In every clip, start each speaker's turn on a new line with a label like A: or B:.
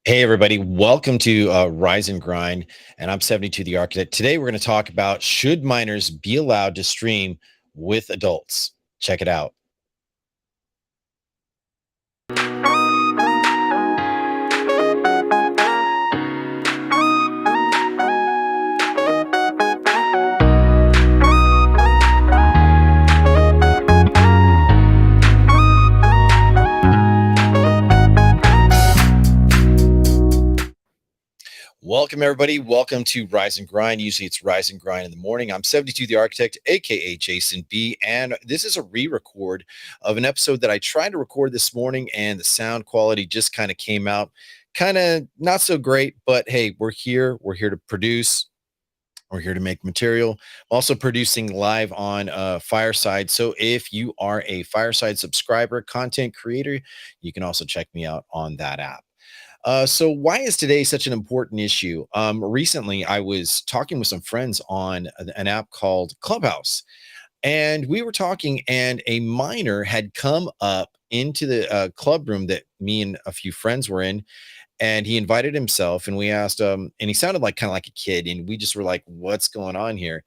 A: Hey, everybody. Welcome to Rise and Grind. And I'm 72 the Architect. Today, we're going to talk about should minors be allowed to stream with adults? Check it out. Welcome, everybody. Welcome to Rise and Grind. Usually it's Rise and Grind in the morning. I'm 72 the Architect, aka Jason B. And this is a re-record of an episode that I tried to record this morning, and the sound quality just kind of came out kind of not so great. But hey, we're here. We're here to produce. We're here to make material. Also producing live on Fireside. So if you are a Fireside subscriber, content creator, you can also check me out on that app. So why is today such an important issue? Recently, I was talking with some friends on an app called Clubhouse, and we were talking, and a minor had come up into the club room that me and a few friends were in, and he invited himself, and we asked and he sounded like kind of like a kid, and we just were like, what's going on here?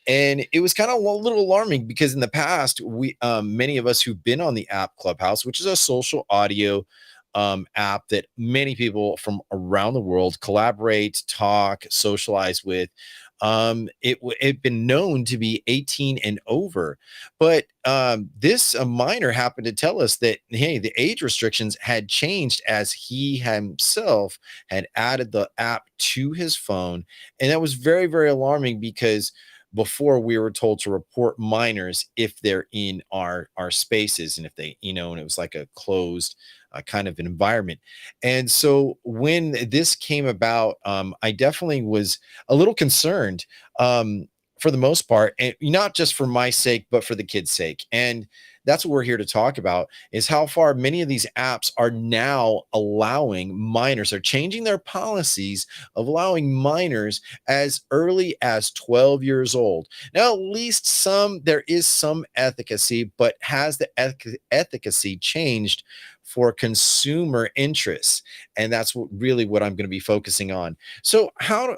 A: And it was kind of a little alarming because in the past, we many of us who've been on the app Clubhouse, which is a social audio app that many people from around the world collaborate, talk, socialize with. It been known to be 18 and over, but this minor happened to tell us that hey, the age restrictions had changed as he himself had added the app to his phone, and that was very, very alarming because before we were told to report minors if they're in our spaces, and if they, and it was like a closed kind of an environment. And so when this came about, I definitely was a little concerned, for the most part, and not just for my sake, but for the kids' sake. And that's what we're here to talk about, is how far many of these apps are now allowing minors, are changing their policies of allowing minors as early as 12 years old. Now, at least there is some efficacy, but has the efficacy changed for consumer interests? And that's what I'm going to be focusing on. So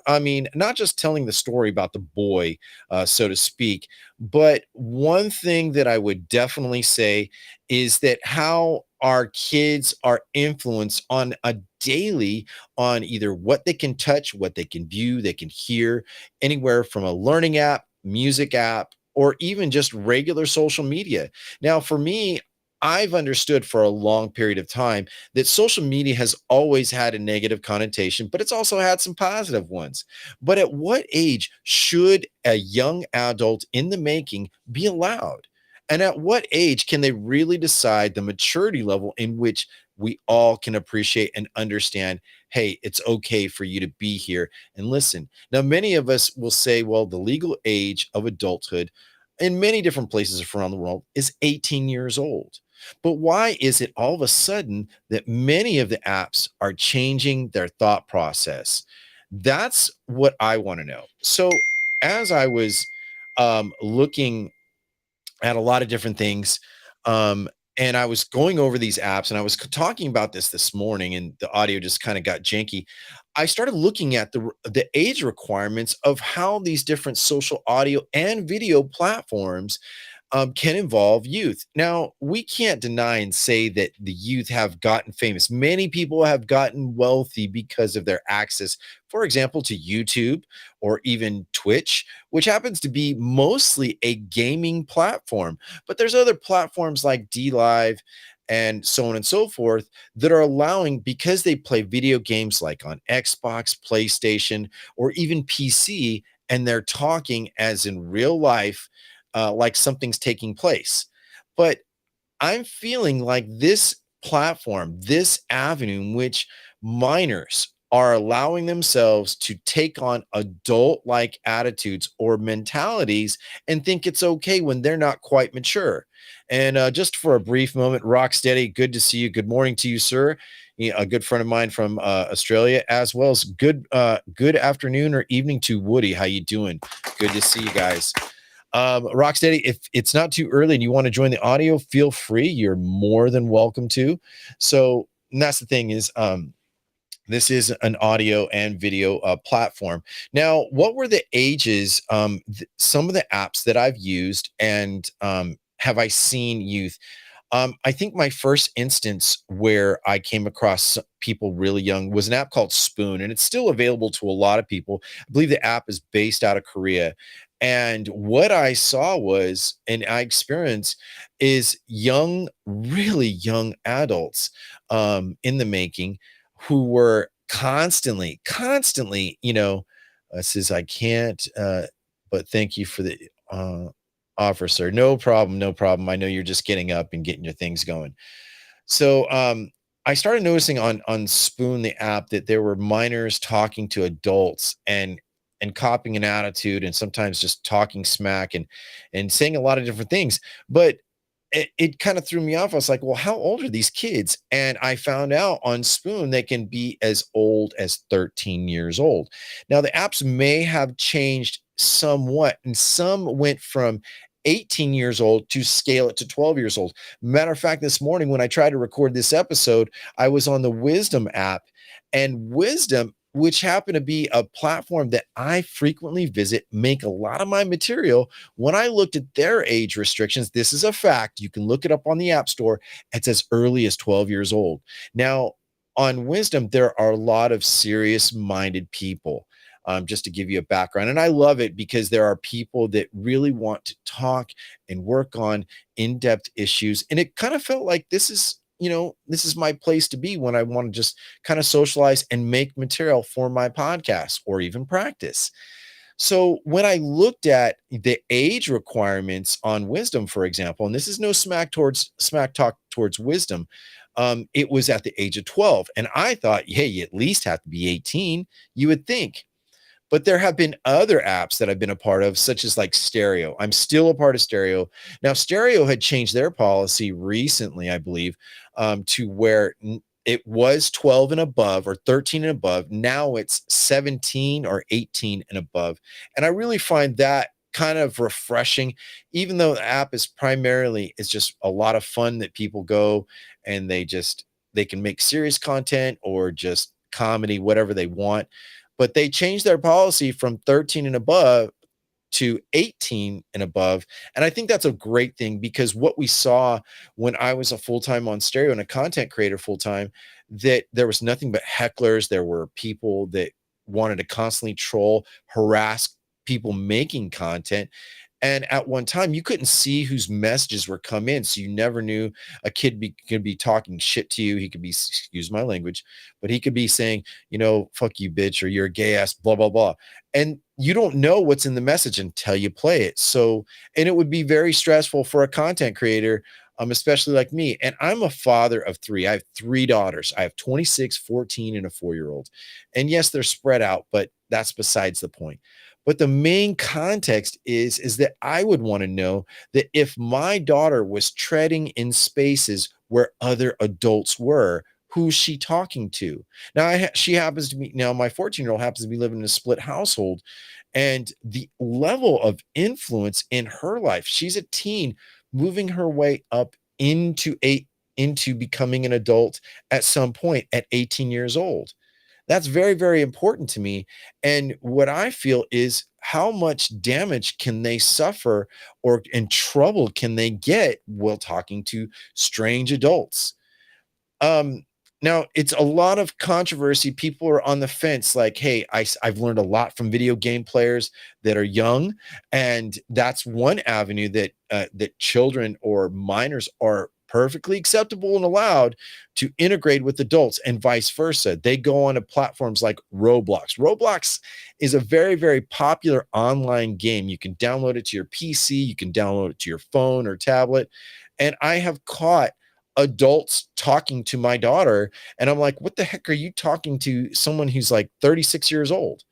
A: I mean, not just telling the story about the boy, so to speak, but one thing that I would definitely say is that how our kids are influenced on a daily, on either what they can touch, what they can view, they can hear, anywhere from a learning app, music app, or even just regular social media. Now, for me, I've understood for a long period of time that social media has always had a negative connotation, but it's also had some positive ones. But at what age should a young adult in the making be allowed? And at what age can they really decide the maturity level in which we all can appreciate and understand, hey, it's okay for you to be here and listen? Now, many of us will say, well, the legal age of adulthood in many different places around the world is 18 years old. But why is it all of a sudden that many of the apps are changing their thought process? That's what I want to know. So, as I was looking at a lot of different things, um, and I was going over these apps, and I was talking about this morning, and the audio just kind of got janky. I started looking at the age requirements of how these different social audio and video platforms can involve youth. Now, we can't deny and say that the youth have gotten famous. Many people have gotten wealthy because of their access, for example, to YouTube or even Twitch, which happens to be mostly a gaming platform. But there's other platforms like D Live and so on and so forth that are allowing, because they play video games like on Xbox, PlayStation, or even PC, and they're talking as in real life, like something's taking place. But I'm feeling like this platform, this avenue in which minors are allowing themselves to take on adult like attitudes or mentalities and think it's okay when they're not quite mature. And just for a brief moment, Rocksteady, good to see you. Good morning to you, sir. A good friend of mine from Australia, as well as good afternoon or evening to Woody. How you doing? Good to see you guys. Rocksteady, if it's not too early and you want to join the audio, feel free. You're more than welcome to. So, and that's the thing is, This is an audio and video platform. Now, what were the ages? Some of the apps that I've used, and have I seen youth? I think my first instance where I came across people really young was an app called Spoon, and it's still available to a lot of people. I believe the app is based out of Korea. And what I saw was, and I experienced, is young, really young adults in the making who were constantly, says, I can't, but thank you for the offer, sir. No problem, no problem. I know you're just getting up and getting your things going. So I started noticing on Spoon the app that there were minors talking to adults and copying an attitude and sometimes just talking smack and saying a lot of different things. But it kind of threw me off. I was like, well, how old are these kids? And I found out on Spoon they can be as old as 13 years old. Now, the apps may have changed somewhat, and some went from 18 years old to scale it to 12 years old. Matter of fact, this morning when I tried to record this episode, I was on the Wisdom app, and Wisdom, which happened to be a platform that I frequently visit, make a lot of my material. When I looked at their age restrictions, this is a fact. You can look it up on the App Store. It's as early as 12 years old. Now, on Wisdom, there are a lot of serious minded people. Just to give you a background. And I love it because there are people that really want to talk and work on in depth issues. And it kind of felt like this is my place to be when I want to just kind of socialize and make material for my podcast or even practice. So when I looked at the age requirements on Wisdom, for example, and this is no smack talk towards Wisdom, it was at the age of 12. And I thought, hey, you at least have to be 18, you would think. But there have been other apps that I've been a part of, such as like Stereo. I'm still a part of Stereo. Now, Stereo had changed their policy recently, I believe, to where it was 12 and above or 13 and above. Now it's 17 or 18 and above. And I really find that kind of refreshing, even though the app is primarily, it's just a lot of fun that people go and they can make serious content or just comedy, whatever they want. But they changed their policy from 13 and above to 18 and above. And I think that's a great thing because what we saw when I was a full-time on Stereo and a content creator full-time, that there was nothing but hecklers. There were people that wanted to constantly troll, harass people making content. And at one time, you couldn't see whose messages were come in, so you never knew a could be talking shit to you. He could be, excuse my language, but he could be saying, fuck you, bitch, or you're a gay ass, blah blah blah. And you don't know what's in the message until you play it. So, and it would be very stressful for a content creator, especially like me. And I'm a father of three. I have three daughters. I have 26, 14, and a 4-year-old. And yes, they're spread out, but that's besides the point. But the main context is that I would want to know that if my daughter was treading in spaces where other adults were, who's she talking to? Now, she happens to be, now my 14-year-old happens to be living in a split household, and the level of influence in her life, she's a teen moving her way up into becoming an adult at some point at 18 years old. That's very, very important to me. And what I feel is how much damage can they suffer or in trouble can they get while talking to strange adults? Um, Now it's a lot of controversy. People are on the fence, like, hey, I've learned a lot from video game players that are young, and that's one avenue that children or minors are perfectly acceptable and allowed to integrate with adults, and vice versa. They go on to platforms like Roblox. Roblox is a very, very popular online game. You can download it to your PC, you can download it to your phone or tablet, and I have caught adults talking to my daughter, and I'm like, what the heck are you talking to someone who's like 36 years old?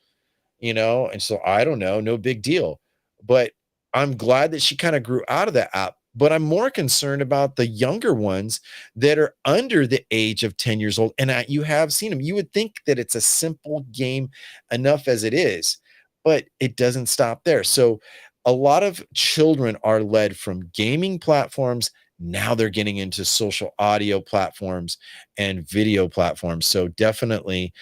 A: And so I don't know, no big deal. But I'm glad that she kind of grew out of that app. But I'm more concerned about the younger ones that are under the age of 10 years old. And you have seen them. You would think that it's a simple game enough as it is, but it doesn't stop there. So a lot of children are led from gaming platforms Now they're getting into social audio platforms and video platforms. So definitely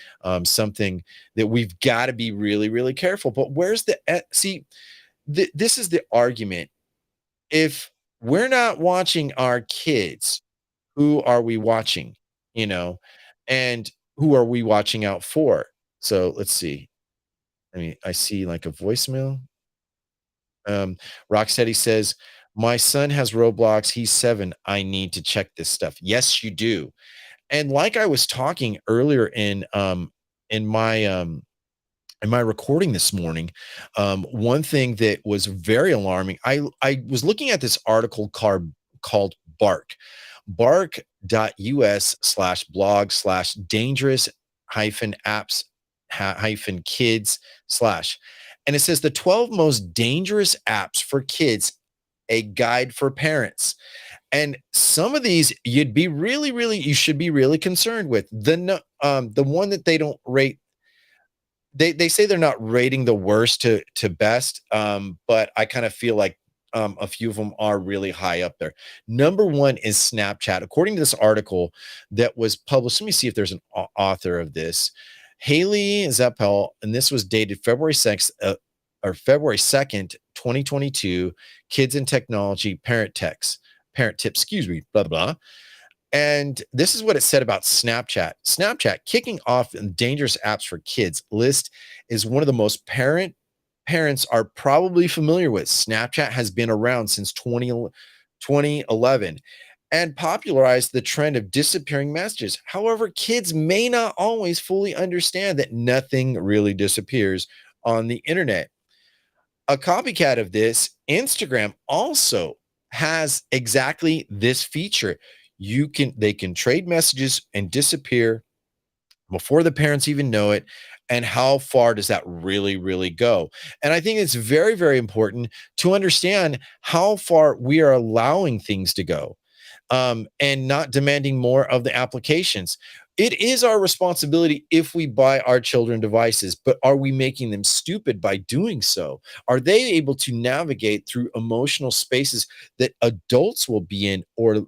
A: something that we've got to be really, really careful. But where's the see? This is the argument. If we're not watching our kids, who are we watching? You know, and who are we watching out for? So let's see. I see like a voicemail. Rocksteady says, "My son has Roblox. He's 7. I need to check this stuff." Yes, you do. And like I was talking earlier in my in my recording this morning, one thing that was very alarming, I was looking at this article called bark.us/blog/dangerous hyphen apps hyphen kids slash, and it says the 12 most dangerous apps for kids, a guide for parents. And some of these you'd be really, really, you should be really concerned with. The one that they don't rate, they say they're not rating the worst to best, but I kind of feel like a few of them are really high up there. Number one is Snapchat. According to this article that was published, let me see if there's an author of this. Haley Zeppel, and this was dated February 6th or February 2nd, 2022. Kids and Technology, parent tips, excuse me, blah blah. And this is what it said about Snapchat. Snapchat kicking off dangerous apps for kids list is one of the most parents are probably familiar with. Snapchat has been around since 2011 and popularized the trend of disappearing messages. However, kids may not always fully understand that nothing really disappears on the internet. A copycat of this, Instagram also has exactly this feature. They can trade messages and disappear before the parents even know it. And how far does that really, really go? And I think it's very, very important to understand how far we are allowing things to go, and not demanding more of the applications. It is our responsibility if we buy our children devices, but are we making them stupid by doing so? Are they able to navigate through emotional spaces that adults will be in, or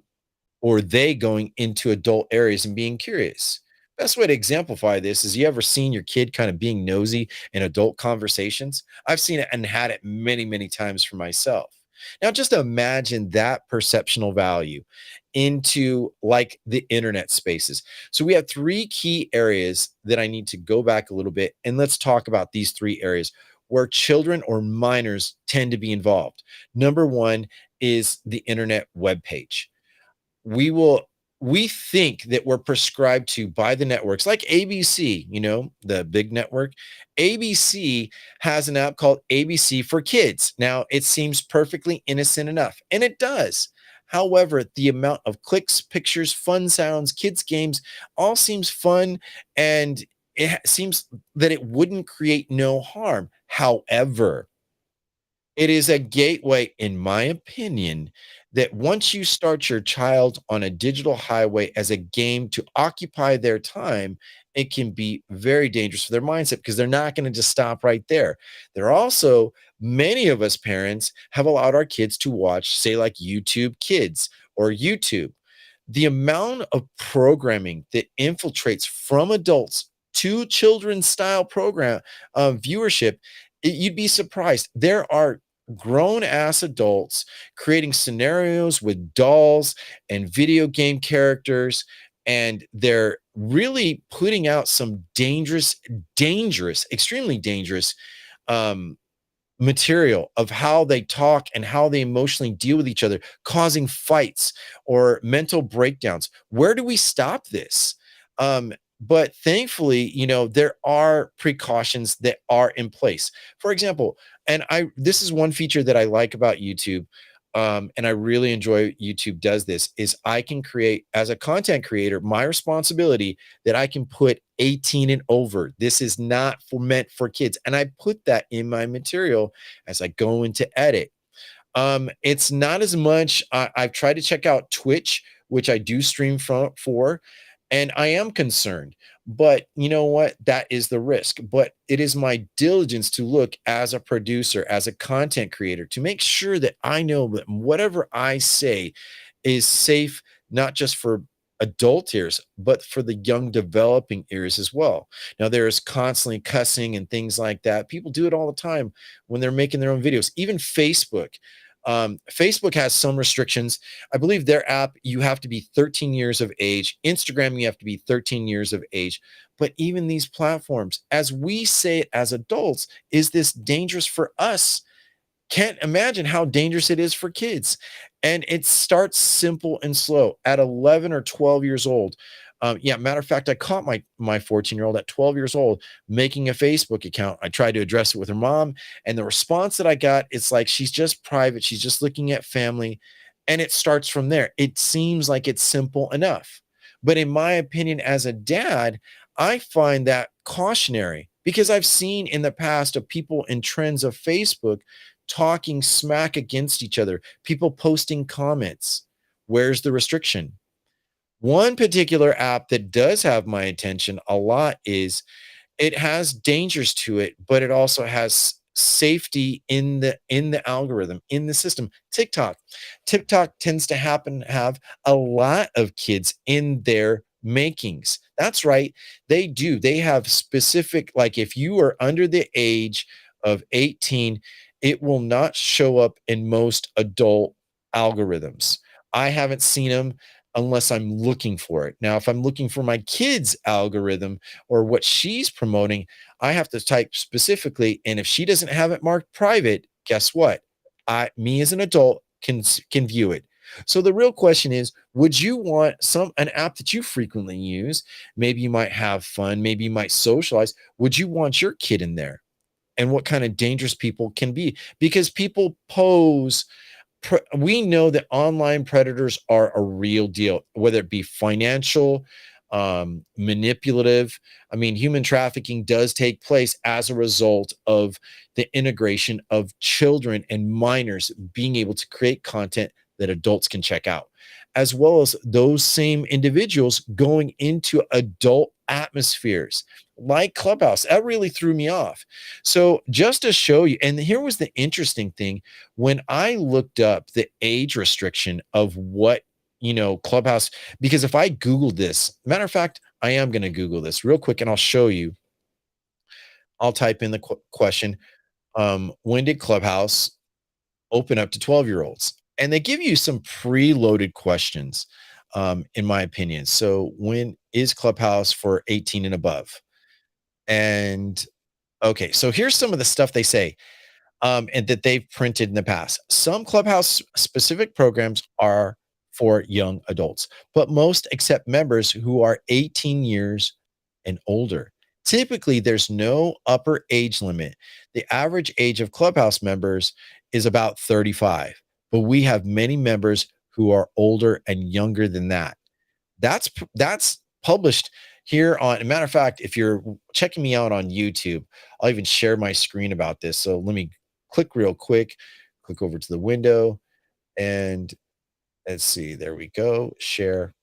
A: they going into adult areas and being curious? Best way to exemplify this is, you ever seen your kid kind of being nosy in adult conversations? I've seen it and had it many, many times for myself. Now, just imagine that perceptional value into like the internet spaces. So, we have three key areas that I need to go back a little bit and let's talk about these three areas where children or minors tend to be involved. Number one is the internet web page. we will we think that we're prescribed to by the networks like ABC, the big network. ABC has an app called ABC for Kids. Now, it seems perfectly innocent enough, and it does. However, the amount of clicks, pictures, fun sounds, kids' games all seems fun, and seems that it wouldn't create no harm. However, it is a gateway, in my opinion, that once you start your child on a digital highway as a game to occupy their time, it can be very dangerous for their mindset because they're not going to just stop right there. There are also many of us parents have allowed our kids to watch, say, like YouTube Kids or YouTube. The amount of programming that infiltrates from adults to children's style program viewership, you'd be surprised. There are grown ass adults creating scenarios with dolls and video game characters, and they're really putting out some dangerous, extremely dangerous um, material of how they talk and how they emotionally deal with each other, causing fights or mental breakdowns. Where do we stop this? But thankfully, there are precautions that are in place. For example, and this is one feature that I like about YouTube. And I really enjoy YouTube does this, is I can create, as a content creator, my responsibility that I can put 18 and over. This is not meant for kids. And I put that in my material as I go into edit. It's not as much. I've tried to check out Twitch, which I do stream for, and I am concerned. But you know what? That is the risk. But it is my diligence to look as a producer, as a content creator, to make sure that I know that whatever I say is safe not just for adult ears, but for the young developing ears as well. Now, there is constantly cussing and things like that. People do it all the time when they're making their own videos. Even Facebook. Facebook has some restrictions. I believe their app, you have to be 13 years of age. Instagram, you have to be 13 years of age. But even these platforms, as we say it as adults, is this dangerous for us? Can't imagine how dangerous it is for kids. And it starts simple and slow at 11 or 12 years old. Yeah, matter of fact, I caught my 14-year-old at 12 years old making a Facebook account. I tried to address it with her mom, and the response that I got, it's like she's just private, she's just looking at family, and it starts from there. It seems like it's simple enough. But in my opinion, as a dad, I find that cautionary because I've seen in the past of people in trends of Facebook talking smack against each other, people posting comments. Where's the restriction? One particular app that does have my attention a lot is it has dangers to it, but it also has safety in the algorithm, in the system. TikTok tends to happen have a lot of kids in their makings. That's right. They do. They have specific, like if you are under the age of 18, it will not show up in most adult algorithms. I haven't seen them unless I'm looking for it. Now, if I'm looking for my kid's algorithm, or what she's promoting, I have to type specifically. And if she doesn't have it marked private, guess what? Me as an adult can view it. So the real question is, would you want an app that you frequently use? Maybe you might have fun, maybe you might socialize. Would you want your kid in there? And what kind of dangerous people can be? Because people pose we know that online predators are a real deal, whether it be financial, manipulative. I mean, human trafficking does take place as a result of the integration of children and minors being able to create content that adults can check out, as well as those same individuals going into adult atmospheres like Clubhouse. That really threw me off. So, just to show you, and here was the interesting thing when I looked up the age restriction of what, Clubhouse, because if I Googled this, matter of fact, I am going to Google this real quick and I'll show you. I'll type in the question, when did Clubhouse open up to 12-year-olds? And they give you some preloaded questions, in my opinion. So, when is Clubhouse for 18 and above? And okay, so here's some of the stuff they say, and that they've printed in the past. Some Clubhouse specific programs are for young adults, but most accept members who are 18 years and older. Typically, there's no upper age limit. The average age of Clubhouse members is about 35, but we have many members who are older and younger than that. That's published here on a matter of fact, if you're checking me out on YouTube, I'll even share my screen about this. So let me click real quick, click over to the window, and let's see, there we go, share.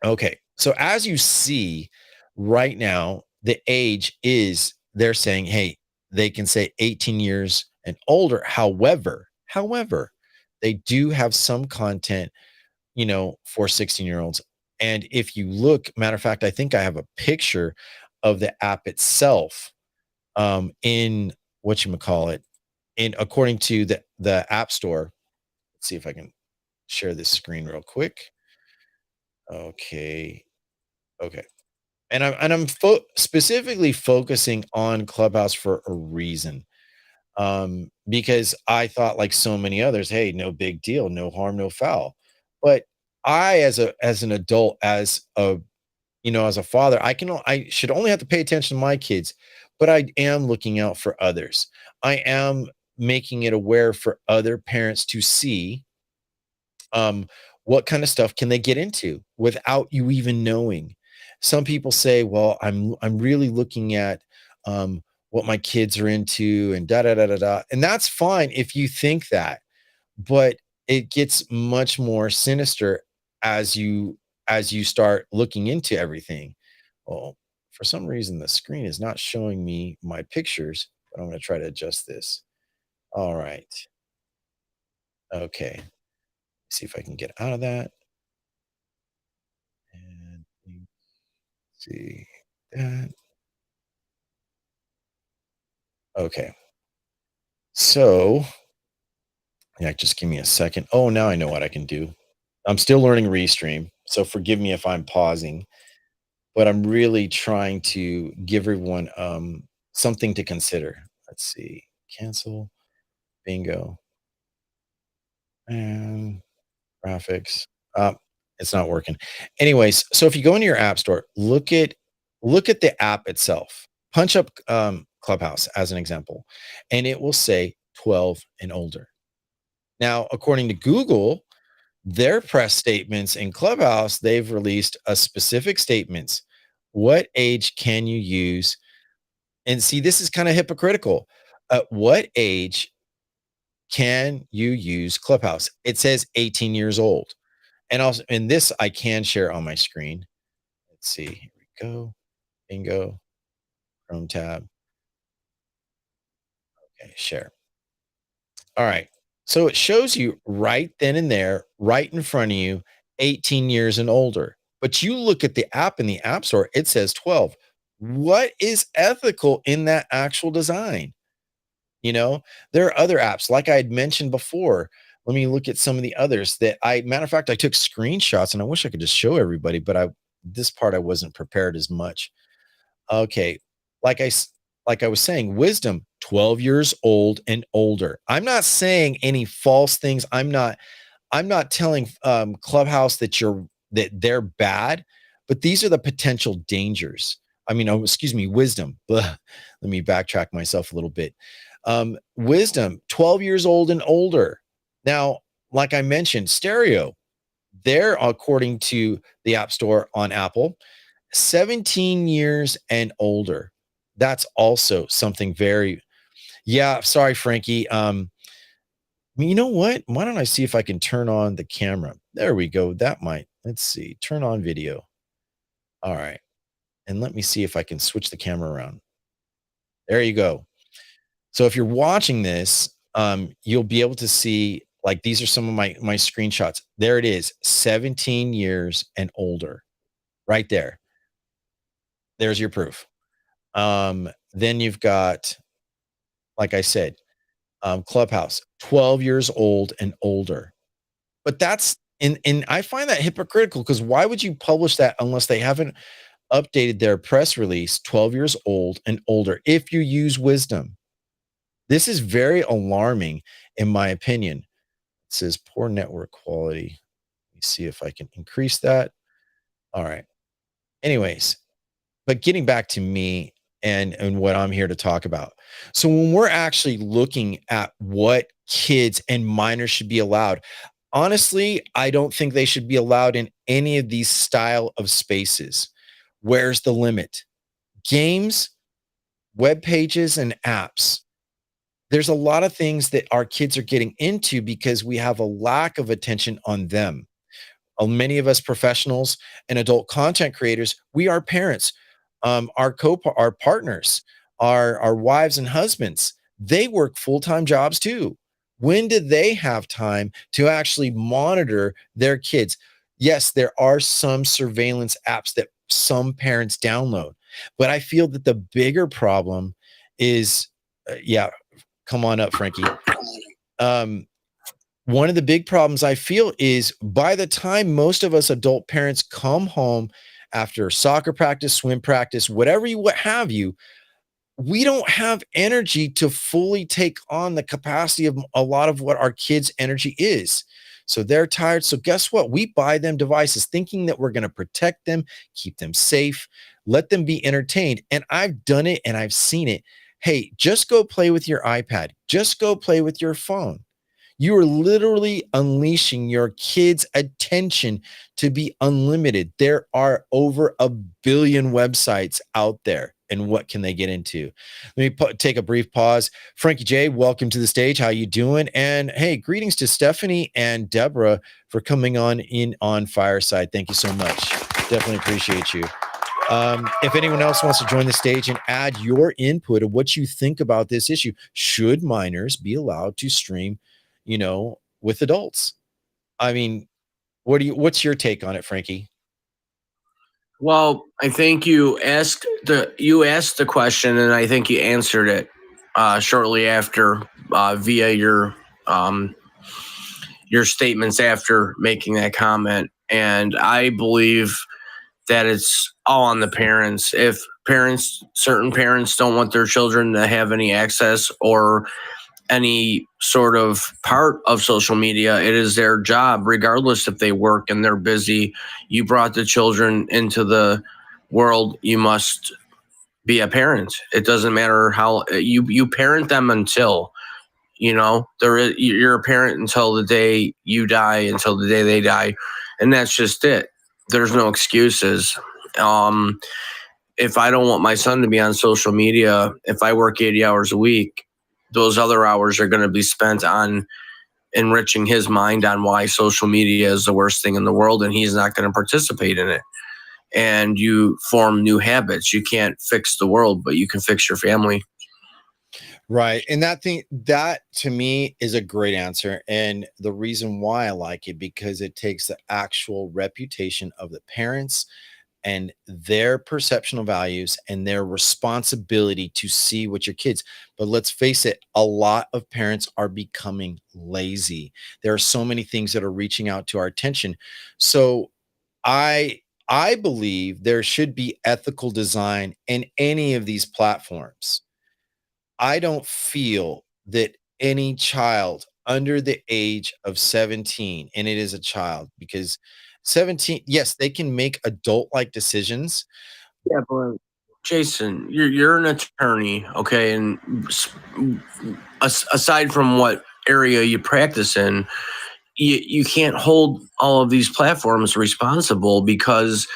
A: Okay. So as you see right now, the age is they're saying, hey, they can say 18 years and older. However, they do have some content, for 16-year-olds. And if you look, matter of fact, I think I have a picture of the app itself, in what you call it, in according to the App Store. Let's see if I can share this screen real quick. Okay. Okay. And I'm specifically focusing on Clubhouse for a reason. Because I thought like so many others, hey, no big deal, no harm, no foul. But I as an adult, as a father, I should only have to pay attention to my kids, but I am looking out for others. I am making it aware for other parents to see, um, what kind of stuff can they get into without you even knowing. Some people say, well, I'm really looking at, what my kids are into and da da da da da. And that's fine if you think that, but it gets much more sinister as you start looking into everything. Well, for some reason the screen is not showing me my pictures, but I'm going to try to adjust this. All right. Okay. See if I can get out of that. And see that. Okay. So, yeah, just give me a second. Oh, now I know what I can do. I'm still learning Restream, so forgive me if I'm pausing, but I'm really trying to give everyone something to consider. Let's see. Cancel. Bingo. And graphics. Uh, it's not working. Anyways, so if you go into your app store, look at the app itself. Punch up Clubhouse as an example, and it will say 12 and older. Now, according to Google, their press statements in Clubhouse, they've released a specific statements. What age can you use? And see, this is kind of hypocritical. At what age can you use Clubhouse? It says 18 years old. And also, and this I can share on my screen. Let's see. Here we go. Bingo. Chrome tab. Okay, share. All right. So it shows you right then and there, right in front of you, 18 years and older. But you look at the app in the App Store, it says 12. What is ethical in that actual design? You know, there are other apps, like I had mentioned before. Let me look at some of the others that matter of fact, I took screenshots and I wish I could just show everybody, but this part I wasn't prepared as much. Okay. Like like I was saying, wisdom, 12 years old and older. I'm not saying any false things. I'm not telling Clubhouse that they're bad, but these are the potential dangers. I mean, oh, excuse me, wisdom. Blah. Let me backtrack myself a little bit. Wisdom, 12 years old and older. Now, like I mentioned, stereo, they're according to the App Store on Apple, 17 years and older. That's also something very, yeah. Sorry, Frankie. You know what? Why don't I see if I can turn on the camera? There we go. That might, let's see, turn on video. All right. And let me see if I can switch the camera around. There you go. So if you're watching this, you'll be able to see like these are some of my screenshots. There it is, 17 years and older, right there. There's your proof. Then you've got, like I said, Clubhouse, 12 years old and older. But that's and I find that hypocritical because why would you publish that unless they haven't updated their press release 12 years old and older if you use wisdom? This is very alarming in my opinion. It says poor network quality. Let me see if I can increase that. All right. Anyways, but getting back to me and what I'm here to talk about. So when we're actually looking at what kids and minors should be allowed, honestly, I don't think they should be allowed in any of these style of spaces. Where's the limit? Games, web pages, and apps. There's a lot of things that our kids are getting into because we have a lack of attention on them. Many of us professionals and adult content creators, we are parents, our partners, our wives and husbands. They work full time jobs too. When do they have time to actually monitor their kids? Yes, there are some surveillance apps that some parents download, but I feel that the bigger problem is, yeah, come on up, Frankie. Um, One of the big problems I feel is by the time most of us adult parents come home after soccer practice, swim practice, whatever you what have you, we don't have energy to fully take on the capacity of a lot of what our kids' energy is. So they're tired. So guess what? We buy them devices thinking that we're going to protect them, keep them safe, let them be entertained. And I've done it and I've seen it. Hey, just go play with your iPad. Just go play with your phone. You are literally unleashing your kids' attention to be unlimited. There are over a billion websites out there. And what can they get into? Let me take a brief pause. Frankie J, welcome to the stage. How you doing? And hey, greetings to Stephanie and Deborah for coming on in on Fireside. Thank you so much. Definitely appreciate you. If anyone else wants to join the stage and add your input of what you think about this issue, should minors be allowed to stream, with adults? I mean, what's your take on it, Frankie?
B: Well, I think you asked the question, and I think you answered it shortly after via um, your statements after making that comment. And I believe that it's all on the parents. If certain parents don't want their children to have any access or any sort of part of social media, it is their job, regardless if they work and they're busy. You brought the children into the world, you must be a parent. It doesn't matter how you parent them until you're a parent until the day you die, until the day they die, and that's just it. There's no excuses. Um, if I don't want my son to be on social media, if I work 80 hours a week, those other hours are going to be spent on enriching his mind on why social media is the worst thing in the world, and he's not going to participate in it. And you form new habits. You can't fix the world, but you can fix your family.
A: Right. And that to me is a great answer. And the reason why I like it, because it takes the actual reputation of the parents and their perceptional values and their responsibility to see what your kids. But let's face it, a lot of parents are becoming lazy. There are so many things that are reaching out to our attention. So I believe there should be ethical design in any of these platforms. I don't feel that any child under the age of 17, and it is a child because 17, yes, they can make adult like decisions.
B: Yeah, but Jason, you're an attorney, okay, and aside from what area you practice in, you can't hold all of these platforms responsible because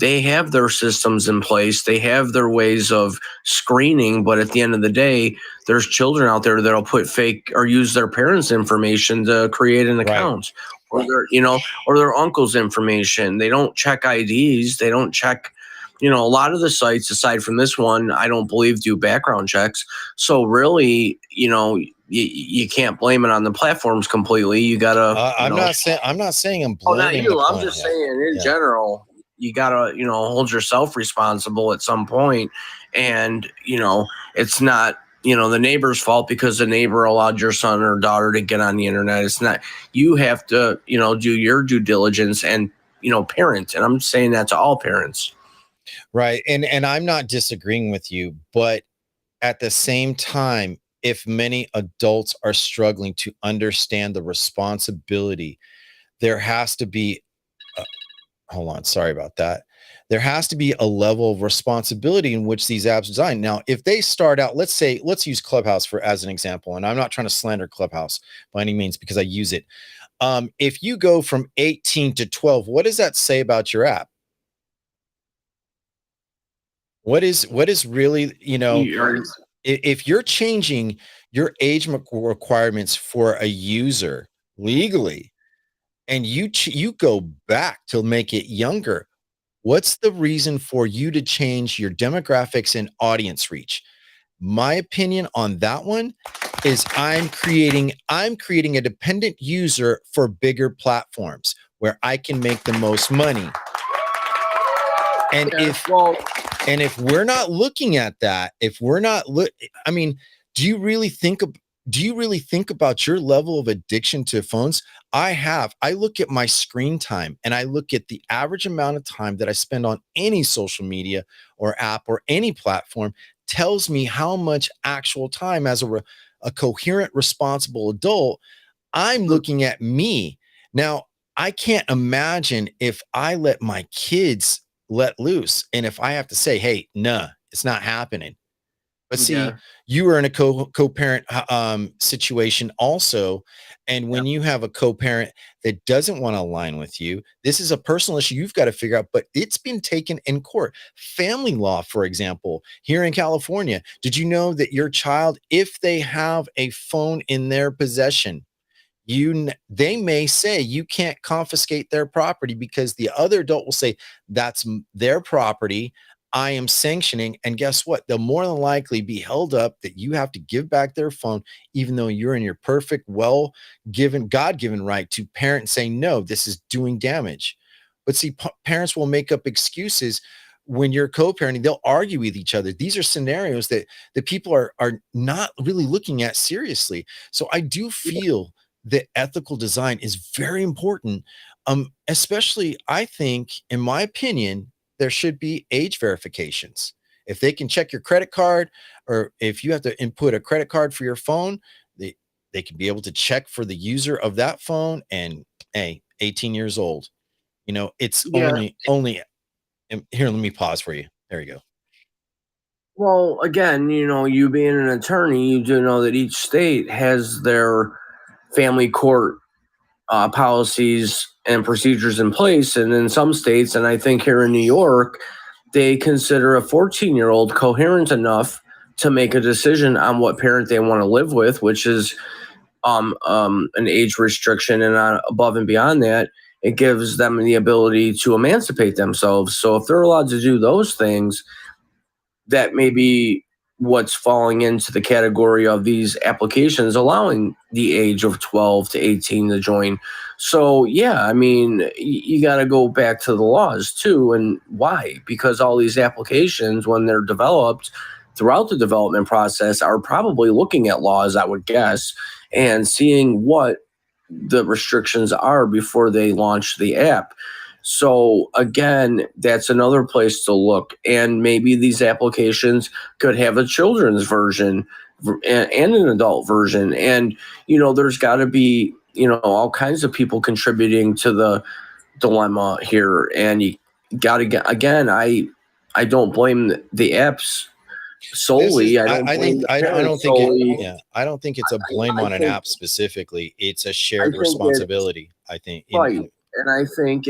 B: they have their systems in place. They have their ways of screening, but at the end of the day, there's children out there that'll put fake or use their parents' information to create an
A: Right.
B: account, or or their uncle's information. They don't check IDs. They don't check. A lot of the sites, aside from this one, I don't believe do background checks. So really, you can't blame it on the platforms completely. You gotta,
A: I'm not saying I'm
B: oh, not
A: blaming the
B: you. I'm
A: plan.
B: just
A: Yeah.
B: saying in
A: Yeah.
B: general, you gotta, hold yourself responsible at some point. And, it's not, the neighbor's fault because the neighbor allowed your son or daughter to get on the internet. It's not, you have to, do your due diligence and, parent. And I'm saying that to all parents.
A: Right. And I'm not disagreeing with you, but at the same time, if many adults are struggling to understand the responsibility, there has to be hold on, sorry about that. There has to be a level of responsibility in which these apps design. Now, if they start out, let's use Clubhouse for as an example, and I'm not trying to slander Clubhouse by any means because I use it. If you go from 18 to 12, what does that say about your app? What is really, if you're changing your age requirements for a user legally and you go back to make it younger, what's the reason for you to change your demographics and audience reach? My opinion on that one is I'm creating a dependent user for bigger platforms where I can make the most money. And
B: Yeah,
A: if
B: well,
A: and if we're not looking at that, if we're not look, I mean, do you really think do you really think about your level of addiction to phones? I look at my screen time and I look at the average amount of time that I spend on any social media or app or any platform tells me how much actual time as a coherent, responsible adult I'm looking at me. Now, I can't imagine if I let my kids let loose and if I have to say, hey, nah, it's not happening. But see,
B: yeah,
A: you are in a co-parent situation also, and
B: yeah,
A: when you have a co-parent that doesn't want to align with you, this is a personal issue you've got to figure out. But it's been taken in court. Family law, for example, here in California. Did you know that your child, if they have a phone in their possession, they may say you can't confiscate their property because the other adult will say that's their property. I am sanctioning. And guess what? They'll more than likely be held up that you have to give back their phone, even though you're in your perfect, well given, God given right to parent and say, no, this is doing damage. But see, parents will make up excuses when you're co-parenting. They'll argue with each other. These are scenarios that people are not really looking at seriously. So I do feel that ethical design is very important. Especially, I think, in my opinion, there should be age verifications. If they can check your credit card, or if you have to input a credit card for your phone, they can be able to check for the user of that phone. And hey, 18 years old, it's
B: Yeah.
A: only here. Let me pause for you. There you go.
B: Well, again, you being an attorney, you do know that each state has their family court policies and procedures in place. And in some states, and I think here in New York, they consider a 14-year-old coherent enough to make a decision on what parent they want to live with, which is an age restriction. And above and beyond that, it gives them the ability to emancipate themselves. So if they're allowed to do those things, that may be what's falling into the category of these applications allowing the age of 12 to 18 to join. So yeah, I mean, you got to go back to the laws too. And why? Because all these applications, when they're developed throughout the development process, are probably looking at laws, I would guess, and seeing what the restrictions are before they launch the app. So again, that's another place to look. And maybe these applications could have a children's version and an adult version. And, there's got to be, all kinds of people contributing to the dilemma here. And you got to get, again, I don't blame the apps solely.
A: I think I don't think
B: solely.
A: I don't think it's a blame on an app specifically. It's a shared
B: think
A: responsibility. I think
B: right. And I think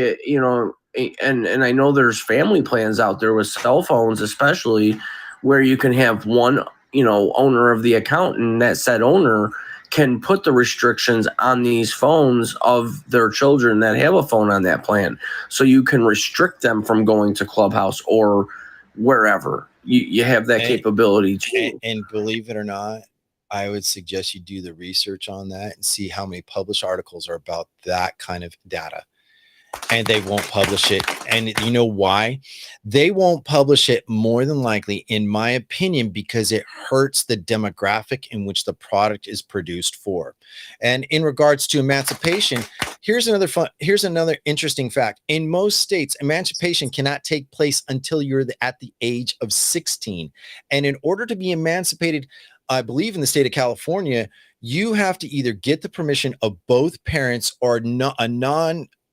B: and I know there's family plans out there with cell phones, especially, where you can have one, owner of the account, and that said owner can put the restrictions on these phones of their children that have a phone on that plan. So you can restrict them from going to Clubhouse or wherever. You have that capability too.
A: And believe it or not, I would suggest you do the research on that and see how many published articles are about that kind of data. And they won't publish it. And you know why? They won't publish it, more than likely, in my opinion, because it hurts the demographic in which the product is produced for. And in regards to emancipation, here's another interesting fact. In most states, emancipation cannot take place until you're at the age of 16. And in order to be emancipated, I believe in the state of California, you have to either get the permission of both parents or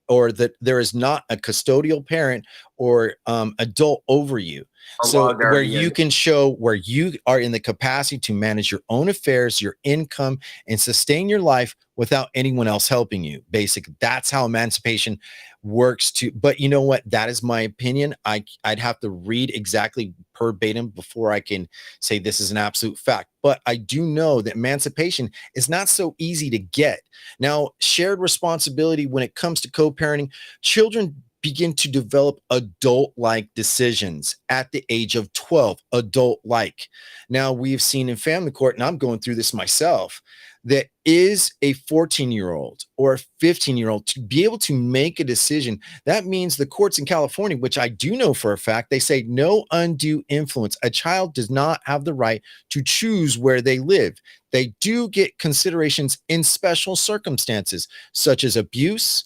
A: or that there is not a custodial parent or adult over you. So where you can show where you are in the capacity to manage your own affairs, your income, and sustain your life without anyone else helping you. Basically, that's how emancipation works too. But you know what? That is my opinion. I'd have to read exactly verbatim before I can say this is an absolute fact. But I do know that emancipation is not so easy to get. Now, shared responsibility when it comes to co-parenting, children begin to develop adult-like decisions at the age of 12, adult-like. Now, we've seen in family court, and I'm going through this myself, that is a 14-year-old or a 15-year-old to be able to make a decision. That means the courts in California, which I do know for a fact, they say no undue influence. A child does not have the right to choose where they live. They do get considerations in special circumstances, such as abuse,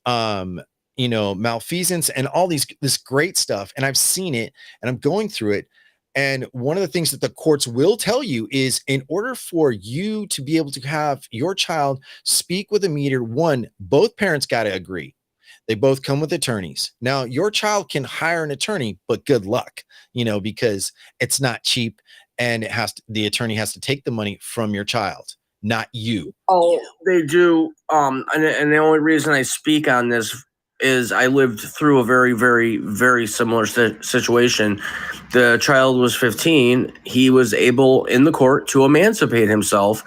A: malfeasance, and all this great stuff. And I've seen it, and I'm going through it. And one of the things that the courts will tell you is, in order for you to be able to have your child speak with a mediator, one, both parents got to agree. They both come with attorneys. Now, your child can hire an attorney, but good luck, because it's not cheap, and the attorney has to take the money from your child, not you.
B: Oh, they do. And the only reason I speak on this is I lived through a very, very, very similar situation. The child was 15. He was able in the court to emancipate himself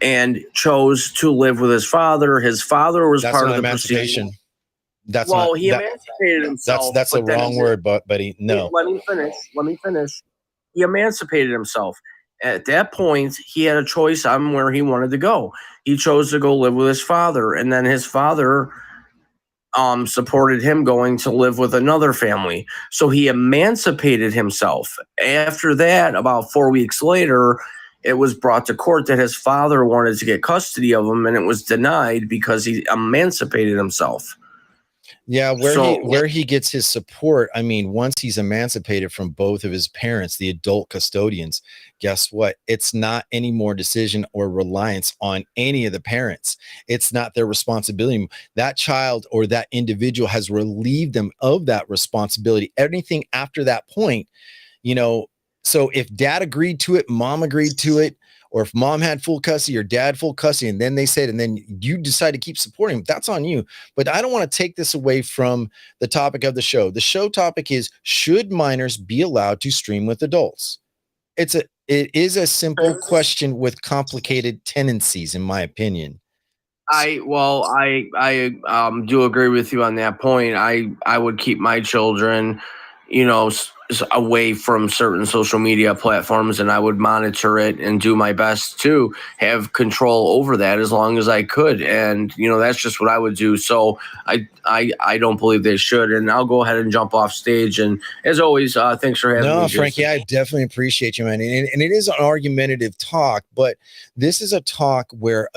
B: and chose to live with his father. His father was part of the
A: emancipation. That's not
B: Well, he
A: that
B: emancipated himself,
A: that's a
B: but then
A: wrong word, but buddy. No.
B: let me finish. Let me finish. He emancipated himself. At that point, he had a choice on where he wanted to go. He chose to go live with his father, and then his father supported him going to live with another family. So he emancipated himself. After that, about 4 weeks later, it was brought to court that his father wanted to get custody of him, and it was denied because he emancipated himself.
A: Yeah,
B: So
A: where he gets his support, I mean, once he's emancipated from both of his parents, the adult custodians, guess what? It's not any more decision or reliance on any of the parents. It's not their responsibility. That child or that individual has relieved them of that responsibility. Anything after that point, you know, so if dad agreed to it, mom agreed to it, or if mom had full custody or dad full custody, and then they said, and then you decide to keep supporting him, that's on you. But I don't want to take this away from the topic of the show. The show topic is, should minors be allowed to stream with adults? It is a simple question with complicated tendencies, in my opinion.
B: I do agree with you on that point. I would keep my children, away from certain social media platforms, and I would monitor it and do my best to have control over that as long as I could. And that's just what I would do. So I don't believe they should. And I'll go ahead and jump off stage. And as always, thanks for having
A: No,
B: me,
A: Frankie,
B: Jason.
A: I definitely appreciate you, man. And it is an argumentative talk, but this is a talk where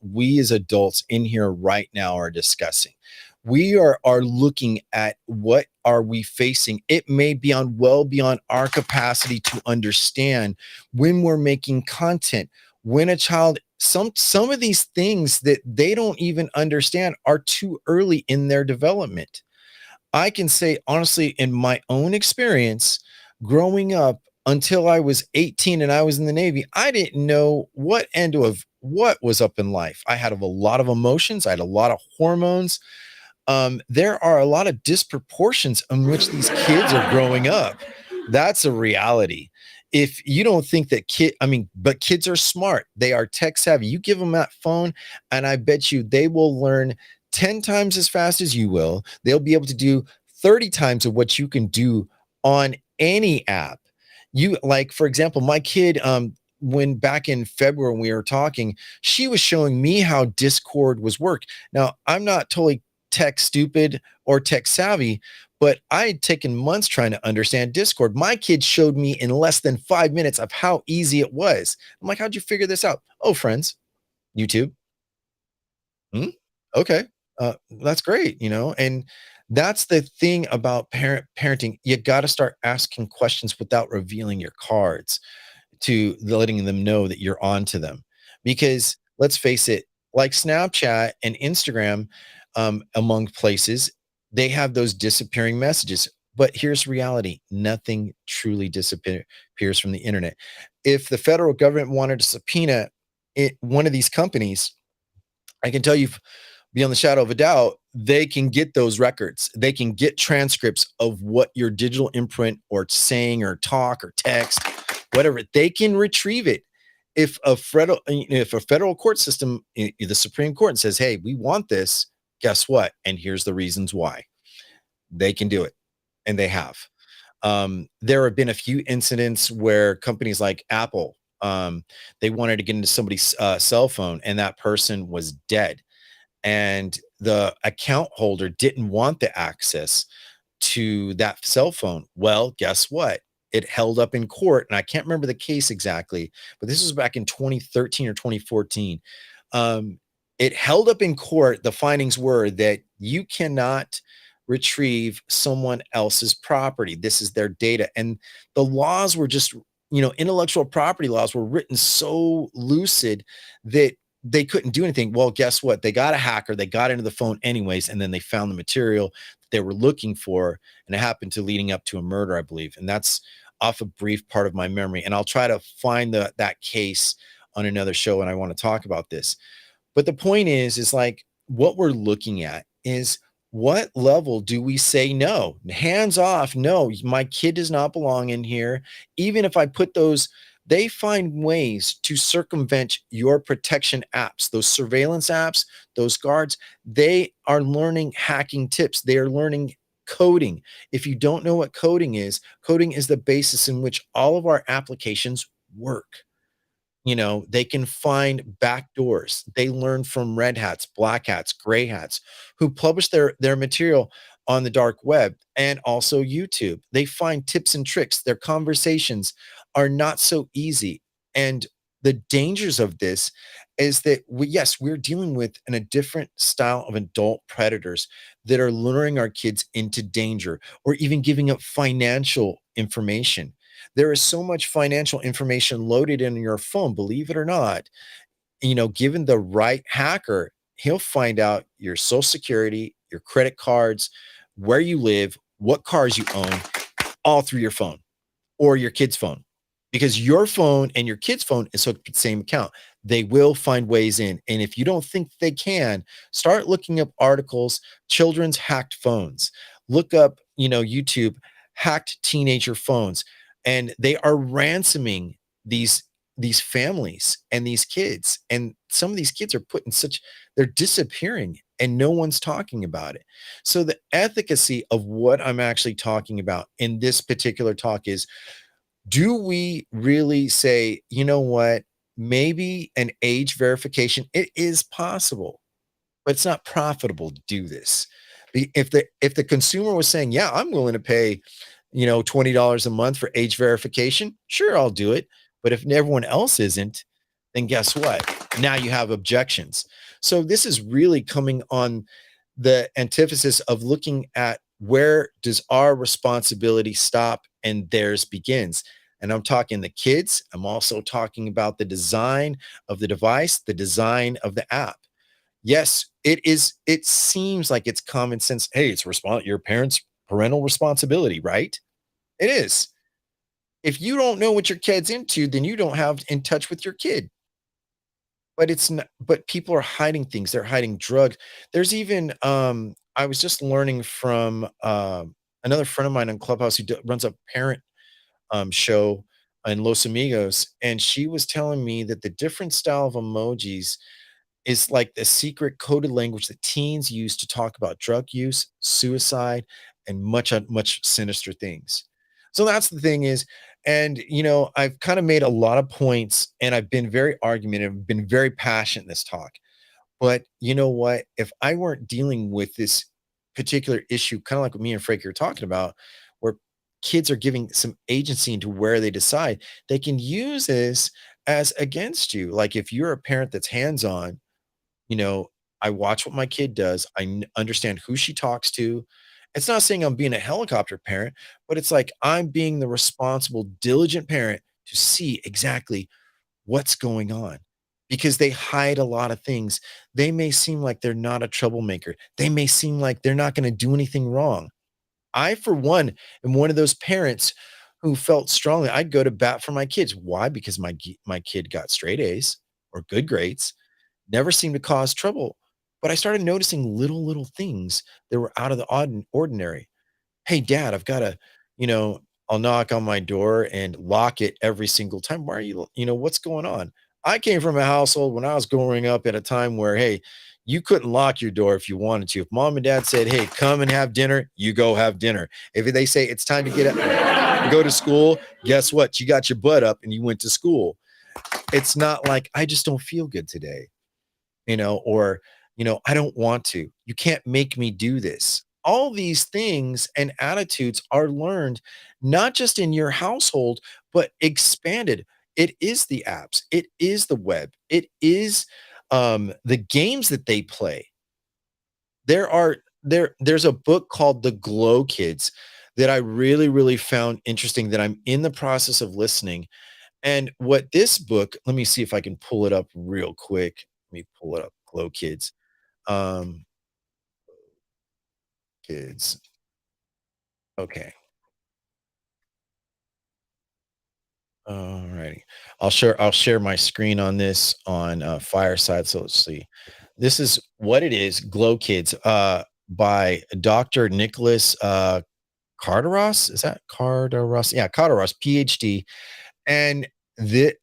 A: we as adults in here right now are discussing. We are looking at what are we facing. It may be on well beyond our capacity to understand when we're making content. When a child, some of these things that they don't even understand are too early in their development. I can say honestly, in my own experience, growing up until I was 18 and I was in the Navy, I didn't know what end of what was up in life. I had a lot of emotions, I had a lot of hormones. There are a lot of disproportions in which these kids are growing up. That's a reality. If you don't think that but kids are smart. They are tech savvy. You give them that phone, and I bet you they will learn 10 times as fast as you will. They'll be able to do 30 times of what you can do on any app. You like, for example, my kid, when back in February when we were talking, she was showing me how Discord was worked. Now, I'm not totally tech stupid or tech savvy, but I had taken months trying to understand Discord. My kid showed me in less than 5 minutes of how easy it was. I'm like, how'd you figure this out? Oh, friends, YouTube. Hmm? Okay. That's great, and that's the thing about parenting. You got to start asking questions without revealing your cards, to letting them know that you're on to them. Because let's face it, like Snapchat and Instagram, among places, they have those disappearing messages. But here's reality: nothing truly disappears from the internet. If the federal government wanted to subpoena one of these companies, I can tell you beyond the shadow of a doubt, they can get those records. They can get transcripts of what your digital imprint or saying or talk or text, whatever. They can retrieve it. If a federal court system, the Supreme Court says, "Hey, we want this," guess what? And here's the reasons why. They can do it, and they have. There have been a few incidents where companies like Apple, they wanted to get into somebody's cell phone, and that person was dead, and the account holder didn't want the access to that cell phone. Well, guess what? It held up in court, and I can't remember the case exactly, but this was back in 2013 or 2014. Um, it held up in court. The findings were that you cannot retrieve someone else's property. This is their data. And the laws were just, intellectual property laws were written so lucid that they couldn't do anything. Well, guess what? They got a hacker, they got into the phone anyways, and then they found the material they were looking for, and it happened to leading up to a murder, I believe. And that's off a brief part of my memory. And I'll try to find that case on another show, and I want to talk about this. But the point is like what we're looking at is, what level do we say no? Hands off, no, my kid does not belong in here. Even if I put They find ways to circumvent your protection apps, those surveillance apps, those guards. They are learning hacking tips. They are learning coding. If you don't know what coding is the basis in which all of our applications work. They can find back doors. They learn from red hats, black hats, gray hats who publish their material on the dark web and also YouTube. They find tips and tricks. Their conversations are not so easy. And the dangers of this is that yes, we're dealing with a different style of adult predators that are luring our kids into danger or even giving up financial information. There is so much financial information loaded in your phone, believe it or not. Given the right hacker, he'll find out your social security, your credit cards, where you live, what cars you own, all through your phone or your kid's phone, because your phone and your kid's phone is hooked to the same account. They will find ways in. And if you don't think they can, start looking up articles, children's hacked phones. Look up, YouTube, hacked teenager phones. And they are ransoming these these families and these kids. And some of these kids are put in they're disappearing and no one's talking about it. So the efficacy of what I'm actually talking about in this particular talk is, do we really say, you know what, maybe an age verification, it is possible, but it's not profitable to do this. If the consumer was saying, yeah, I'm willing to pay, $20 a month for age verification, sure, I'll do it. But if everyone else isn't, then guess what? Now you have objections. So this is really coming on the antithesis of looking at where does our responsibility stop and theirs begins. And I'm talking the kids. I'm also talking about the design of the device, the design of the app. Yes, it is. It seems like it's common sense. Hey, it's your parents' parental responsibility, right? It is. If you don't know what your kid's into, then you don't have in touch with your kid. But it's not, but people are hiding things. They're hiding drugs. There's even I was just learning from another friend of mine on Clubhouse who runs a parent show in Los Amigos, and she was telling me that the different style of emojis is like the secret coded language that teens use to talk about drug use, suicide, and much sinister things. So that's the thing is, and I've kind of made a lot of points, and I've been very argumentative, been very passionate in this talk. But you know what? If I weren't dealing with this particular issue, kind of like what me and Frank are talking about, where kids are giving some agency into where they decide, they can use this as against you. Like if you're a parent that's hands-on, you know, I watch what my kid does. Understand who she talks to. It's not saying I'm being a helicopter parent, but it's like I'm being the responsible, diligent parent to see exactly what's going on, because they hide a lot of things. They may seem like they're not a troublemaker. They may seem like they're not going to do anything wrong. I, for one, am one of those parents who felt strongly I'd go to bat for my kids. Why? Because my kid got straight A's or good grades, never seemed to cause trouble. But I started noticing little things that were out of the ordinary. Hey, dad, I've got to, you know, I'll knock on my door and lock it every single time. Why are what's going on? I came from a household when I was growing up at a time where, hey, you couldn't lock your door if you wanted to. If mom and dad said, hey, come and have dinner, you go have dinner. If they say it's time to get up, go to school, guess what? You got your butt up and you went to school. It's not like I just don't feel good today, or, I don't want to. You can't make me do this. All these things and attitudes are learned not just in your household, but expanded. It is the apps, it is the web, it is the games that they play. There's a book called The Glow Kids that I really found interesting that I'm in the process of listening. And what this book, let me see if I can pull it up real quick. Let me pull it up. Glow Kids. Um, Kids. Okay. Alrighty. I'll share my screen on this on Fireside. So let's see. This is what it is. Glow Kids by Dr. Nicholas Carteros. Is that Carteros? Yeah, Carteros, PhD. And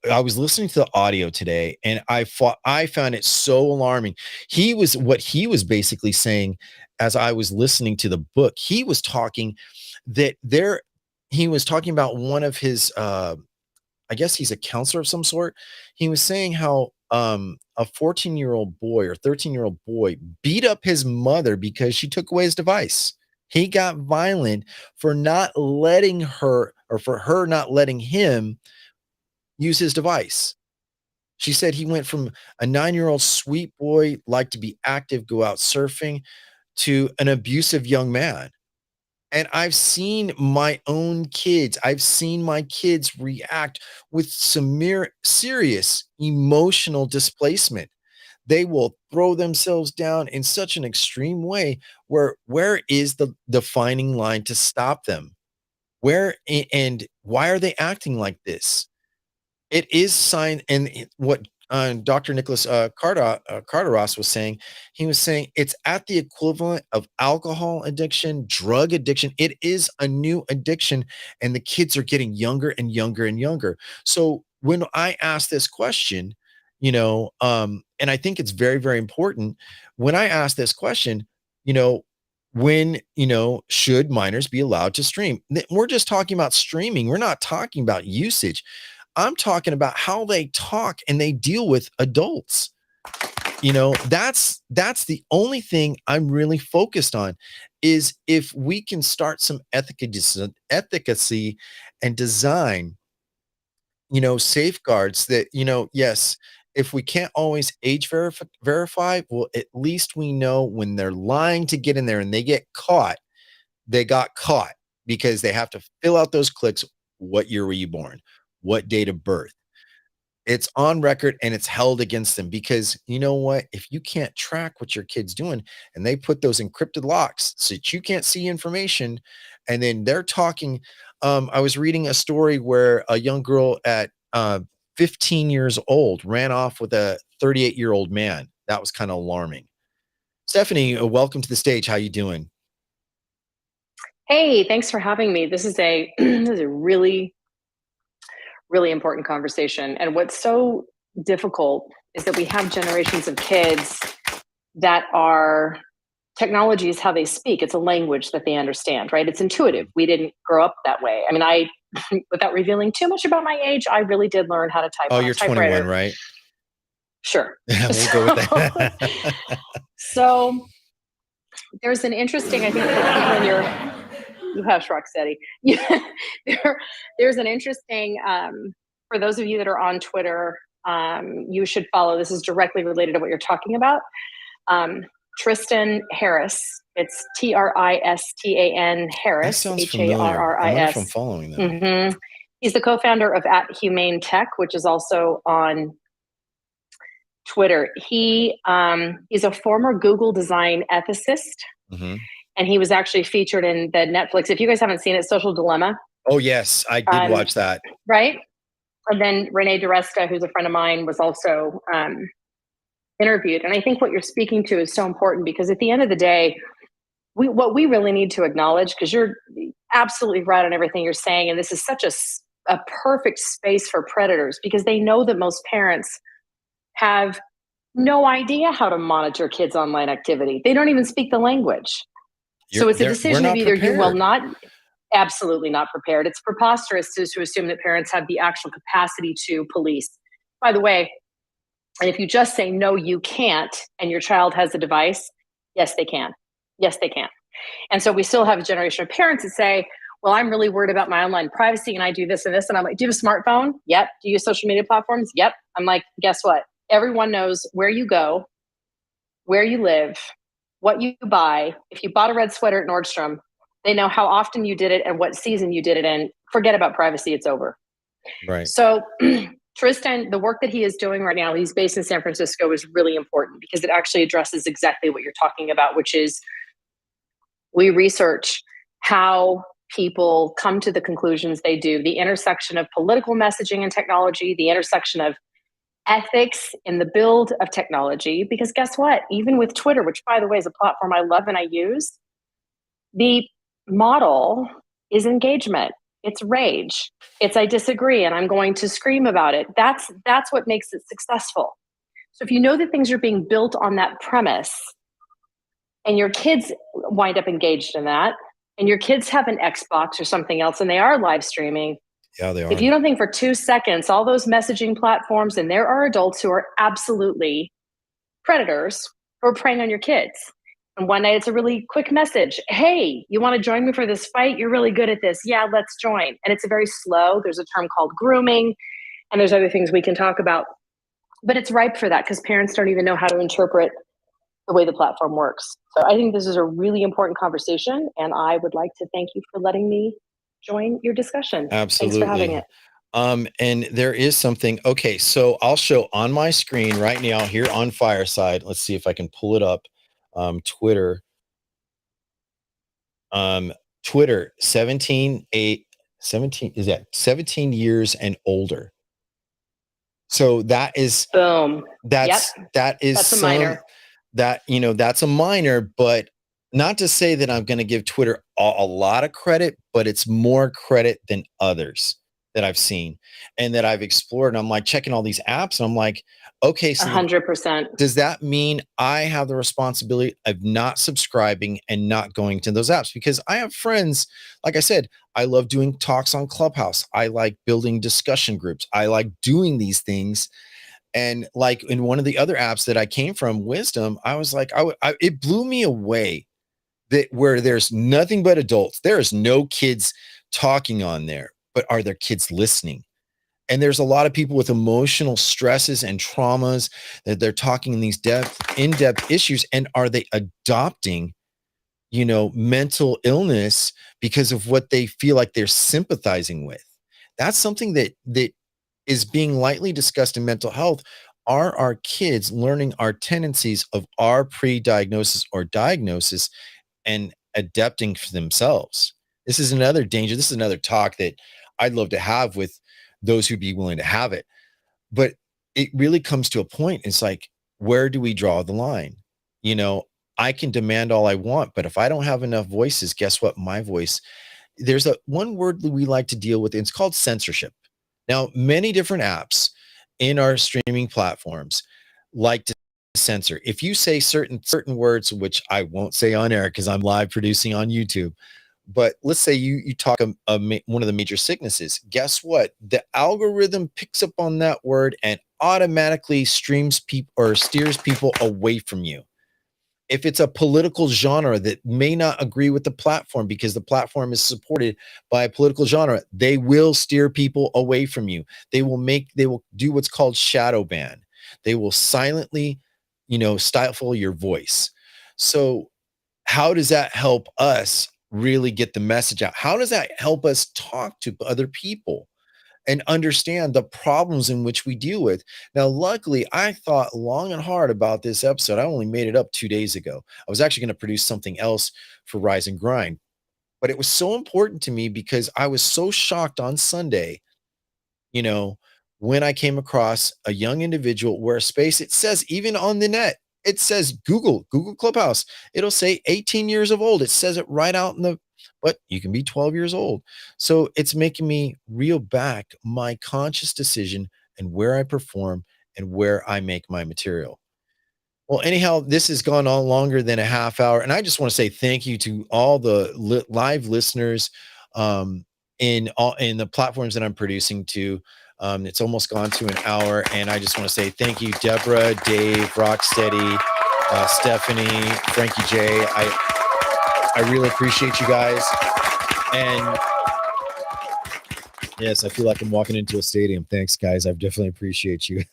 A: I was listening to the audio today, and I found it so alarming. What he was basically saying, as I was listening to the book, he was talking that there he was talking about one of his I guess he's a counselor of some sort. He was saying how a 14-year-old boy or 13-year-old boy beat up his mother because she took away his device. He got violent for not letting her, or for her not letting him use his device. She said he went from a 9-year-old sweet boy, like to be active, go out surfing, to an abusive young man. And I've seen my own kids, I've seen my kids react with serious emotional displacement. They will throw themselves down in such an extreme way, where is the defining line to stop them? And why are they acting like this? It is sign, and what Dr. Nicholas Carteros was saying, he was saying it's at the equivalent of alcohol addiction, drug addiction. It is a new addiction, and the kids are getting younger and younger and younger. So when I ask this question, and I think it's very, very important when I ask this question, you know, when, should minors be allowed to stream? We're just talking about streaming. We're not talking about usage. I'm talking about how they talk and they deal with adults. That's the only thing I'm really focused on, is if we can start some efficacy and design, safeguards that, yes, if we can't always age verify, well, at least we know when they're lying to get in there and they get caught, they got caught because they have to fill out those clicks. What year were you born? What date of birth? It's on record and it's held against them, because you know what? If you can't track what your kid's doing and they put those encrypted locks so that you can't see information, and then they're talking. I was reading a story where a young girl at 15 years old ran off with a 38-year-old man. That was kind of alarming. Stephanie, welcome to the stage. How you doing?
C: Hey, thanks for having me. This is a this is a really, really important conversation. And what's so difficult is that we have generations of kids that are technology is how they speak. It's a language that they understand, right? It's intuitive. We didn't grow up that way. I mean, without revealing too much about my age, I really did learn how to type
A: Oh,
C: on a
A: you're 21,
C: typewriter.
A: right?
C: Sure.
A: Yeah, we'll go with that.
C: So there's an interesting, I think, for people in your you hush, Rocksteady. Yeah, there's an interesting, for those of you that are on Twitter, you should follow. This is directly related to what you're talking about. Tristan Harris. It's Tristan
A: That
C: Harris,
A: sounds familiar. I wonder if I'm
C: Harris.
A: following them.
C: Mm-hmm. He's the co-founder of @Humane Tech, which is also on Twitter. He's a former Google design ethicist.
A: Mm-hmm.
C: And he was actually featured in the Netflix. If you guys haven't seen it, Social Dilemma.
A: Oh, yes, I did watch that.
C: Right? And then Renee DiResta, who's a friend of mine, was also interviewed. And I think what you're speaking to is so important, because at the end of the day, what we really need to acknowledge, because you're absolutely right on everything you're saying, and this is such a perfect space for predators, because they know that most parents have no idea how to monitor kids' online activity. They don't even speak the language. So it's a decision of either you will not, absolutely not prepared. It's preposterous to assume that parents have the actual capacity to police. By the way, and if you just say, no, you can't, and your child has a device, yes, they can. Yes, they can. And so we still have a generation of parents that say, well, I'm really worried about my online privacy and I do this and this. And I'm like, do you have a smartphone? Yep. Do you use social media platforms? Yep. I'm like, guess what? Everyone knows where you go, where you live, what you buy. If you bought a red sweater at Nordstrom, they know how often you did it and what season you did it in. Forget about privacy. It's over.
A: Right.
C: So Tristan, the work that he is doing right now, he's based in San Francisco, is really important because it actually addresses exactly what you're talking about, which is we research how people come to the conclusions they do, the intersection of political messaging and technology, the intersection of ethics in the build of technology. Because guess what? Even with Twitter, which by the way is a platform I love and I use, the model is engagement. It's rage. It's I disagree and I'm going to scream about it. That's what makes it successful. So if you know that things are being built on that premise and your kids wind up engaged in that and your kids have an Xbox or something else and they are live streaming,
A: Yeah, they
C: if
A: are.
C: you don't think for 2 seconds, all those messaging platforms, and there are adults who are absolutely predators who are preying on your kids. And one night it's a really quick message. Hey, you want to join me for this fight? You're really good at this. Yeah, let's join. And it's a very slow, there's a term called grooming, and there's other things we can talk about. But it's ripe for that because parents don't even know how to interpret the way the platform works. So I think this is a really important conversation, and I would like to thank you for letting me join your discussion. Thanks for having
A: Absolutely.
C: it.
A: And there is something. Okay, so I'll show on my screen right now here on Fireside. Let's see if I can pull it up. Twitter. Twitter 17 is that 17 years and older. So that is
C: Boom. Yep.
A: that is
C: That's a
A: some
C: minor.
A: that that's a minor, but not to say that I'm going to give Twitter a lot of credit, but it's more credit than others that I've seen and that I've explored. And I'm like checking all these apps, and I'm like, okay, so
C: 100%.
A: does that mean I have the responsibility of not subscribing and not going to those apps? Because I have friends, like I said, I love doing talks on Clubhouse. I like building discussion groups. I like doing these things. And like in one of the other apps that I came from, Wisdom, I was like, it blew me away that where there's nothing but adults. There is no kids talking on there, but are there kids listening? And there's a lot of people with emotional stresses and traumas that they're talking in these in-depth issues. And are they adopting, mental illness because of what they feel like they're sympathizing with? That's something that is being lightly discussed in mental health. Are our kids learning our tendencies of our pre-diagnosis or diagnosis and adapting for themselves? This is another danger. This is another talk that I'd love to have with those who'd be willing to have it. But it really comes to a point. It's like, where do we draw the line? I can demand all I want, but if I don't have enough voices, guess what? My voice, there's a one word that we like to deal with, and it's called censorship. Now, many different apps in our streaming platforms like to censor. If you say certain words, which I won't say on air because I'm live producing on YouTube, but let's say you talk one of the major sicknesses. Guess what? The algorithm picks up on that word and automatically streams people or steers people away from you. If it's a political genre that may not agree with the platform because the platform is supported by a political genre, they will steer people away from you. They will do what's called shadow ban. They will silently, stifle your voice. So how does that help us really get the message out? How does that help us talk to other people and understand the problems in which we deal with? Now, luckily, I thought long and hard about this episode. I only made it up 2 days ago. I was actually going to produce something else for Rise and Grind, but it was so important to me because I was so shocked on Sunday, you know, when I came across a young individual where a space, it says even on the net, it says Google Clubhouse. It'll say 18 years of old. It says it right out in but you can be 12 years old. So it's making me reel back my conscious decision and where I perform and where I make my material. Well, anyhow, this has gone on longer than a half hour, and I just want to say thank you to all the live listeners in the platforms that I'm producing to. It's almost gone to an hour, and I just want to say thank you, Deborah, Dave, Rocksteady, Stephanie, Frankie J. I really appreciate you guys, and yes, I feel like I'm walking into a stadium. Thanks, guys. I definitely appreciate you.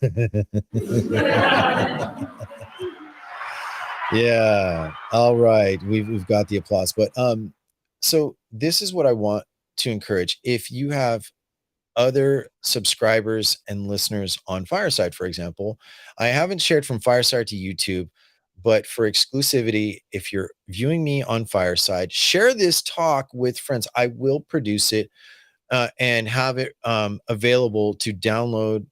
A: Yeah. All right. We've got the applause. But so this is what I want to encourage. If you have other subscribers and listeners on Fireside, for example, I haven't shared from Fireside to YouTube, but for exclusivity, if you're viewing me on Fireside, share this talk with friends. I will produce it and have it available to download,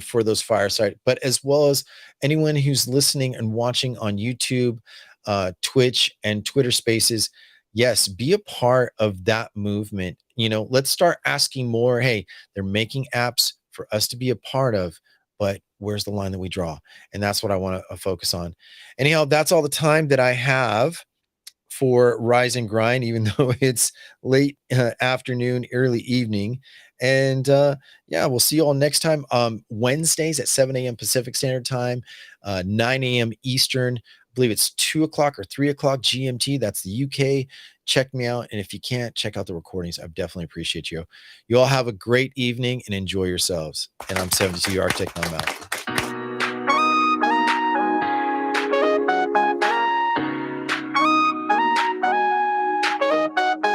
A: for those Fireside, but as well as anyone who's listening and watching on YouTube, Twitch, and Twitter Spaces. yes, be a part of that movement. Let's start asking more. Hey, they're making apps for us to be a part of, but where's the line that we draw? And that's what I want to focus on. Anyhow, that's all the time that I have for Rise and Grind, even though it's late afternoon, early evening. And yeah, we'll see you all next time. Wednesdays at 7 a.m. Pacific Standard Time, 9 a.m. Eastern. I believe it's 2 o'clock or 3 o'clock GMT. That's the UK. Check me out. And if you can't, check out the recordings. I definitely appreciate you. You all have a great evening and enjoy yourselves. And I'm 72 Architect, and I'm out.